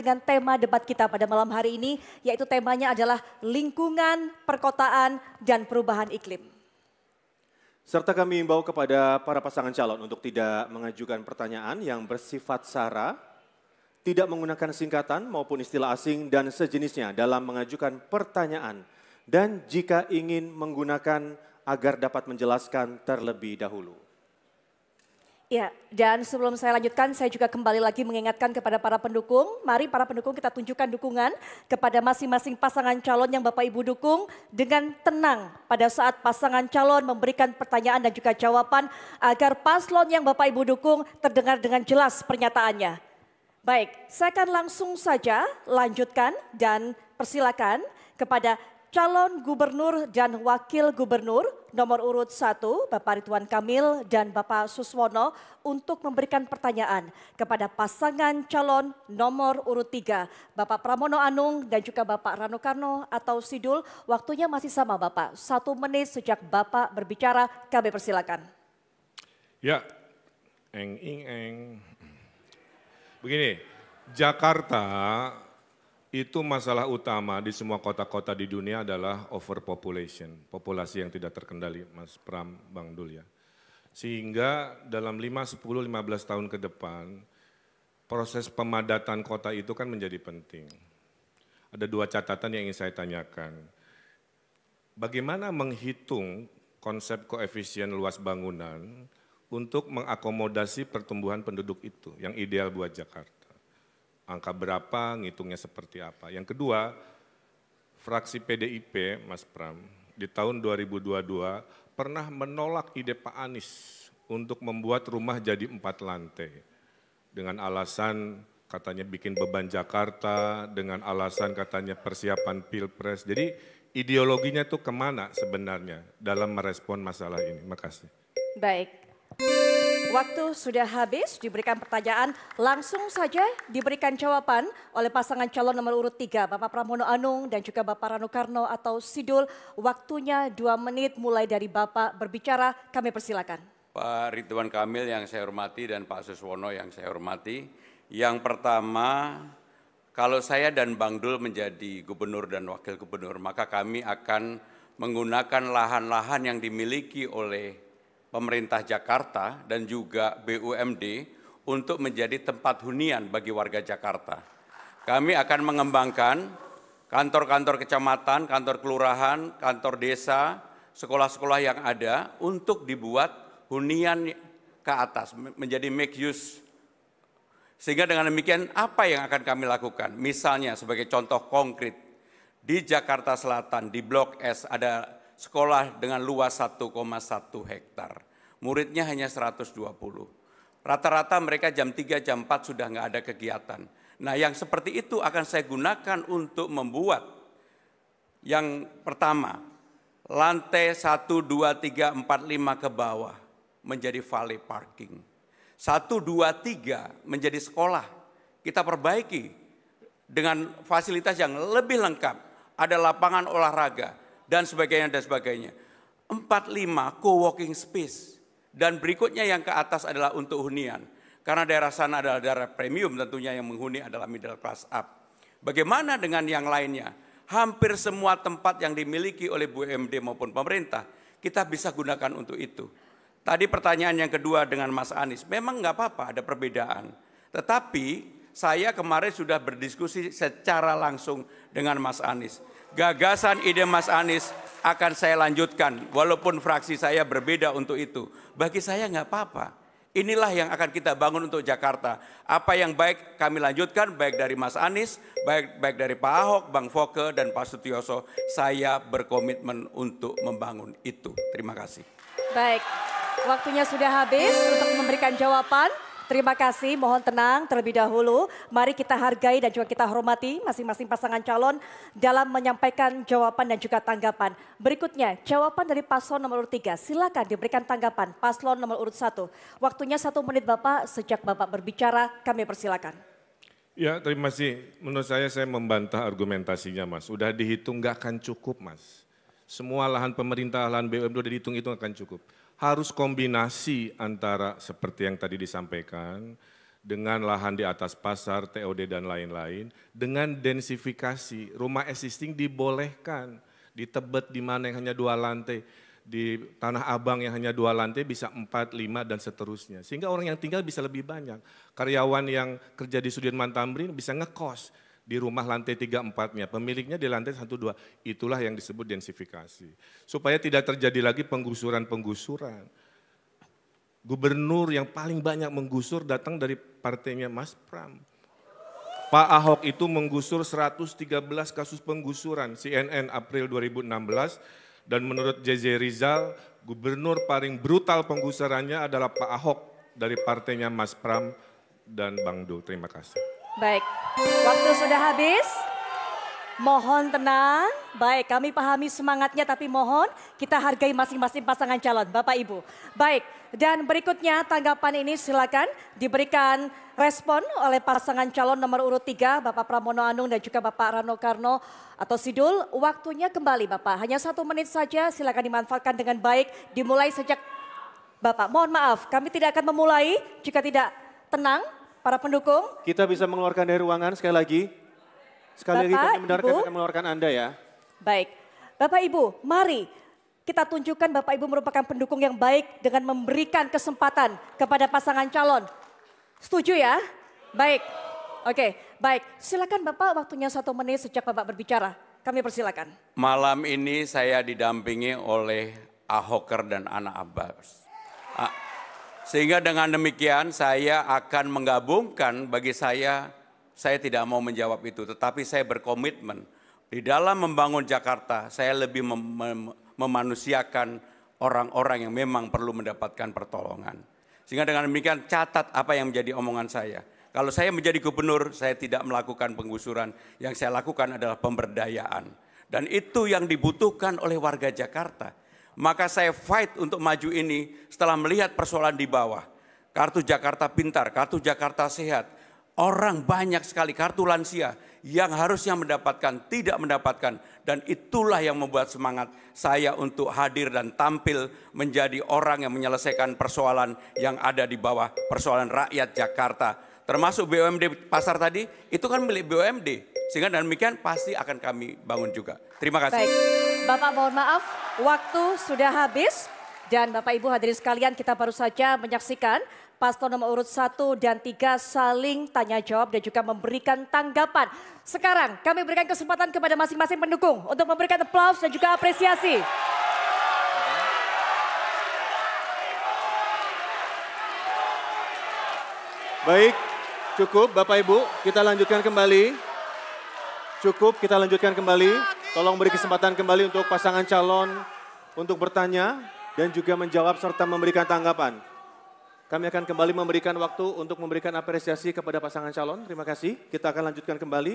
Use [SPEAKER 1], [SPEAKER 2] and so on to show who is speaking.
[SPEAKER 1] dengan tema debat kita pada malam hari ini, yaitu temanya adalah lingkungan, perkotaan, dan perubahan iklim.
[SPEAKER 2] Serta kami imbau kepada para pasangan calon untuk tidak mengajukan pertanyaan yang bersifat sara, tidak menggunakan singkatan maupun istilah asing dan sejenisnya dalam mengajukan pertanyaan. Dan jika ingin menggunakan agar dapat menjelaskan terlebih dahulu.
[SPEAKER 1] Ya, dan sebelum saya lanjutkan, saya juga kembali lagi mengingatkan kepada para pendukung. Mari para pendukung kita tunjukkan dukungan kepada masing-masing pasangan calon yang Bapak Ibu dukung dengan tenang pada saat pasangan calon memberikan pertanyaan dan juga jawaban agar paslon yang Bapak Ibu dukung terdengar dengan jelas pernyataannya. Baik, saya akan langsung saja lanjutkan dan persilakan kepada calon gubernur dan wakil gubernur nomor urut 1 Bapak Ridwan Kamil dan Bapak Suswono untuk memberikan pertanyaan kepada pasangan calon nomor urut 3 Bapak Pramono Anung dan juga Bapak Rano Karno atau Sidul. Waktunya masih sama Bapak, 1 menit sejak Bapak berbicara, kami persilakan.
[SPEAKER 3] Ya, begini, Jakarta itu masalah utama di semua kota-kota di dunia adalah overpopulation, populasi yang tidak terkendali, Mas Pram, Bang Dul ya. Sehingga dalam 5, 10, 15 tahun ke depan, proses pemadatan kota itu kan menjadi penting. Ada 2 catatan yang ingin saya tanyakan. Bagaimana menghitung konsep koefisien luas bangunan untuk mengakomodasi pertumbuhan penduduk itu yang ideal buat Jakarta? Angka berapa, ngitungnya seperti apa. Yang kedua, fraksi PDIP, Mas Pram, di tahun 2022 pernah menolak ide Pak Anies untuk membuat rumah jadi 4 lantai. Dengan alasan katanya bikin beban Jakarta, dengan alasan katanya persiapan Pilpres. Jadi ideologinya tuh kemana sebenarnya dalam merespon masalah ini? Makasih.
[SPEAKER 1] Baik. Waktu sudah habis, diberikan pertanyaan, langsung saja diberikan jawaban oleh pasangan calon nomor urut 3, Bapak Pramono Anung dan juga Bapak Rano Karno atau Sidul. Waktunya 2 menit mulai dari Bapak berbicara, kami persilakan.
[SPEAKER 4] Pak Ridwan Kamil yang saya hormati dan Pak Suswono yang saya hormati. Yang pertama, kalau saya dan Bang Dul menjadi gubernur dan wakil gubernur, maka kami akan menggunakan lahan-lahan yang dimiliki oleh pemerintah Jakarta dan juga BUMD untuk menjadi tempat hunian bagi warga Jakarta. Kami akan mengembangkan kantor-kantor kecamatan, kantor kelurahan, kantor desa, sekolah-sekolah yang ada untuk dibuat hunian ke atas, menjadi make use. Sehingga dengan demikian apa yang akan kami lakukan? Misalnya sebagai contoh konkret, di Jakarta Selatan, di Blok S ada sekolah dengan luas 1,1 hektar. Muridnya hanya 120. Rata-rata mereka jam 3, jam 4 sudah nggak ada kegiatan. Nah yang seperti itu akan saya gunakan untuk membuat yang pertama, lantai 1, 2, 3, 4, 5 ke bawah menjadi valet parking. 1, 2, 3 menjadi sekolah. Kita perbaiki dengan fasilitas yang lebih lengkap. Ada lapangan olahraga dan sebagainya dan sebagainya. 4, 5 co-working space. Dan berikutnya yang ke atas adalah untuk hunian. Karena daerah sana adalah daerah premium tentunya yang menghuni adalah middle class up. Bagaimana dengan yang lainnya? Hampir semua tempat yang dimiliki oleh BUMD maupun pemerintah, kita bisa gunakan untuk itu. Tadi pertanyaan yang kedua dengan Mas Anies, memang nggak apa-apa ada perbedaan. Tetapi saya kemarin sudah berdiskusi secara langsung dengan Mas Anies. Gagasan ide Mas Anies akan saya lanjutkan, walaupun fraksi saya berbeda untuk itu. Bagi saya nggak apa-apa. Inilah yang akan kita bangun untuk Jakarta. Apa yang baik kami lanjutkan, baik dari Mas Anies, baik dari Pak Ahok, Bang Foke, dan Pak Sutioso. Saya berkomitmen untuk membangun itu. Terima kasih.
[SPEAKER 1] Baik, waktunya sudah habis untuk memberikan jawaban. Terima kasih, mohon tenang terlebih dahulu. Mari kita hargai dan juga kita hormati masing-masing pasangan calon dalam menyampaikan jawaban dan juga tanggapan. Berikutnya, jawaban dari paslon nomor urut 3. Silakan diberikan tanggapan paslon nomor urut 1. Waktunya 1 menit Bapak, sejak Bapak berbicara kami persilakan.
[SPEAKER 3] Ya terima kasih, menurut saya membantah argumentasinya Mas. Udah dihitung nggak akan cukup Mas. Semua lahan pemerintah, lahan BUMD udah dihitung itu akan cukup. Harus kombinasi antara seperti yang tadi disampaikan dengan lahan di atas pasar, TOD dan lain-lain, dengan densifikasi, rumah existing dibolehkan, di Tebet di mana yang hanya 2 lantai, di Tanah Abang yang hanya 2 lantai bisa 4, 5 dan seterusnya. Sehingga orang yang tinggal bisa lebih banyak. Karyawan yang kerja di Sudirman Tamrin bisa ngekos di rumah lantai 3-4-nya, pemiliknya di lantai 1-2. Itulah yang disebut densifikasi. Supaya tidak terjadi lagi penggusuran-penggusuran. Gubernur yang paling banyak menggusur datang dari partainya Mas Pram. Pak Ahok itu menggusur 113 kasus penggusuran, CNN April 2016, dan menurut JJ Rizal, gubernur paling brutal penggusurannya adalah Pak Ahok dari partainya Mas Pram dan Bang Dul. Terima kasih.
[SPEAKER 1] Baik, waktu sudah habis. Mohon tenang. Baik, kami pahami semangatnya tapi mohon kita hargai masing-masing pasangan calon, Bapak Ibu. Baik, dan berikutnya tanggapan ini silakan diberikan respon oleh pasangan calon nomor urut 3, Bapak Pramono Anung dan juga Bapak Rano Karno atau Sidul. Waktunya kembali Bapak, hanya 1 menit saja, silakan dimanfaatkan dengan baik. Dimulai sejak Bapak, mohon maaf kami tidak akan memulai jika tidak tenang. Para pendukung.
[SPEAKER 2] Kita bisa mengeluarkan dari ruangan sekali lagi. Sekali lagi kami benarkan akan mengeluarkan Anda ya.
[SPEAKER 1] Baik. Bapak Ibu, mari kita tunjukkan Bapak Ibu merupakan pendukung yang baik dengan memberikan kesempatan kepada pasangan calon. Setuju ya? Baik. Oke, baik. Silakan Bapak, waktunya 1 menit sejak Bapak berbicara. Kami persilakan.
[SPEAKER 4] Malam ini saya didampingi oleh Ahoker dan Ana Abbas. Sehingga dengan demikian saya akan menggabungkan, bagi saya tidak mau menjawab itu, tetapi saya berkomitmen di dalam membangun Jakarta, saya lebih memanusiakan orang-orang yang memang perlu mendapatkan pertolongan. Sehingga dengan demikian catat apa yang menjadi omongan saya. Kalau saya menjadi gubernur, saya tidak melakukan penggusuran, yang saya lakukan adalah pemberdayaan. Dan itu yang dibutuhkan oleh warga Jakarta. Maka saya fight untuk maju ini setelah melihat persoalan di bawah. Kartu Jakarta Pintar, kartu Jakarta Sehat. Orang banyak sekali, kartu lansia yang harusnya mendapatkan, tidak mendapatkan. Dan itulah yang membuat semangat saya untuk hadir dan tampil menjadi orang yang menyelesaikan persoalan yang ada di bawah, persoalan rakyat Jakarta. Termasuk BUMD pasar tadi, itu kan milik BUMD. Sehingga demikian pasti akan kami bangun juga. Terima kasih.
[SPEAKER 1] Baik, Bapak mohon maaf, waktu sudah habis. Dan Bapak Ibu hadirin sekalian, kita baru saja menyaksikan paslon nomor urut 1 dan 3 saling tanya jawab dan juga memberikan tanggapan. Sekarang kami berikan kesempatan kepada masing-masing pendukung untuk memberikan aplaus dan juga apresiasi.
[SPEAKER 2] Baik, cukup Bapak Ibu, kita lanjutkan kembali. Cukup, kita lanjutkan kembali. Tolong beri kesempatan kembali untuk pasangan calon untuk bertanya dan juga menjawab serta memberikan tanggapan. Kami akan kembali memberikan waktu untuk memberikan apresiasi kepada pasangan calon. Terima kasih. Kita akan lanjutkan kembali.